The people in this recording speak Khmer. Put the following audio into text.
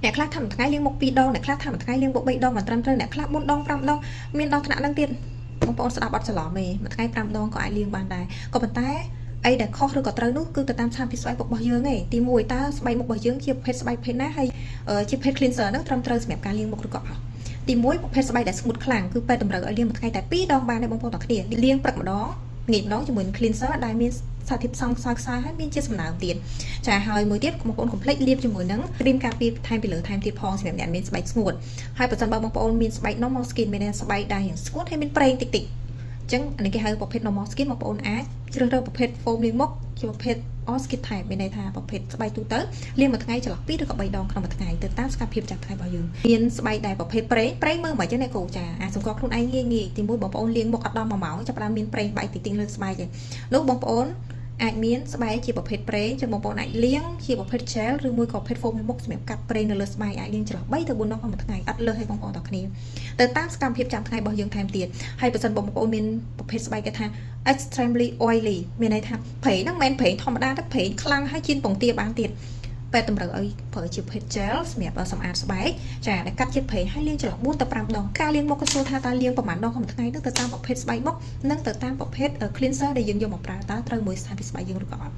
អ្នកខ្លះធ្វើមួយថ្ងៃលាងមុខ2ដងអ្នកខ្លះធ្វើមួយថ្ងៃលាងមុខ3ដងមិនត្រឹមត្រូវអ្នកខ្លះ4ដង5ដងមានដល់ថ្នាក់ហ្នឹងទៀតបងប្អូនស្ដាប់អត់ច្រឡំទេមួយថ្ងៃ5ដងក៏អាចលាងបានដែរក៏ប៉ុន្តែអីដែលខុសឬក៏ត្រូវនោះគឺទៅតាមស្ថានភាពស្បែកមុខរបស់យើងឯងទី1តើស្បែកមុខរបស់យើងជាប្រភេទស្បែកប្រភេទណាហើយជាប្រភេទ cleanser ហ្នឹងត្រឹមត្រូវសម្រាប់ការលាងមុខឬក៏អត់ទី1ប្រភេទស្បែកដែលស្ងួតខ្លាំងគឺពេលតម្រូវឲ្យលាងមួយថ្ងៃតែ2ដងបានទេបងប្អូនទាំងគ្នាលាងព្រឹកម្ដងងាយម្ដងជាមួយនឹង cleanser ដែលមានសារធាតុផ្សំខ្សោយហើយមានជាតិសំណើមទៀតចាហើយមួយទៀតបងប្អូនកុំភ្លេចលាបជាមួយនឹងគ្រីមការពារថែមពីលើថែមទៀតផងសម្រាប់អ្នកមានស្បែកស្ងួតហើយបើសិនបើបងប្អូនមានស្បែក normal skin មានស្បែកដែលស្ងួតហើយមានប្រេងតិចតិចអញ្ចឹងអានេះគេហៅប្រភេទ normal skin បងប្អូនអាចជ្រើសរើសប្រភេទ foam លាងមុខជាប្រភេទ all skin type មានន័យថាប្រភេទស្បែកទូទៅលាងមួយថ្ងៃចន្លោះ2ឬក៏3ដងក្នុងមួយថ្ងៃទៅតាមសកម្មភាពប្រចាំថ្ងៃរបស់យើងមានស្បែកដែលប្រភេទប្រេងមើលមិនចឹងណាគ្រូចាអាចសង្កត់ខ្លួនឯងងាយទី1បងប្អូនលាងមុខអត់ដល់1ម៉ោងចាប់ផ្ដើមមានប្រេងបែកតិចតិចលើស្បែកឯងនោះបងប្អូនអាចមានស្បែកជាប្រភេទប្រេងចឹងបងប្អូនអាចលាងជាប្រភេទ gel ឬមួយក៏ប្រភេទ foam មុខសម្រាប់កាត់ប្រេងនៅលើស្បែកអាចលាងចន្លោះ3ទៅ4ដងក្នុងមួយថ្ងៃអត់លើសឲ្យបងប្អូនទាំងគ្នាទៅតាមសកម្មភាពប្រចាំថ្ងៃរបស់យើងថែមទៀតហើយបើសិនបងប្អូនមានប្រភេទស្បែកគេថា extremely oily មានន័យថាប្រេងហ្នឹងមិនមែនប្រេងធម្មតាទេប្រេងខ្លាំងហើយជៀនពងទាបានទៀតពេលតម្រូវឲ្យប្រើជាប្រភេទ gel សម្រាប់សម្អាតស្បែកចាដែលកាត់ជាតិប្រេងហើយលាងចន្លោះ4ទៅ5ដងការលាងមុខក៏សួរថាតើលាងប្រហែលដងក្នុងមួយថ្ងៃទៅតាមប្រភេទស្បែកមុខនិងទៅតាមប្រភេទ cleanser ដែលយើងយកមកប្រើតើត្រូវមួយស្ថានភាពស្បែកយើងឬក៏អត់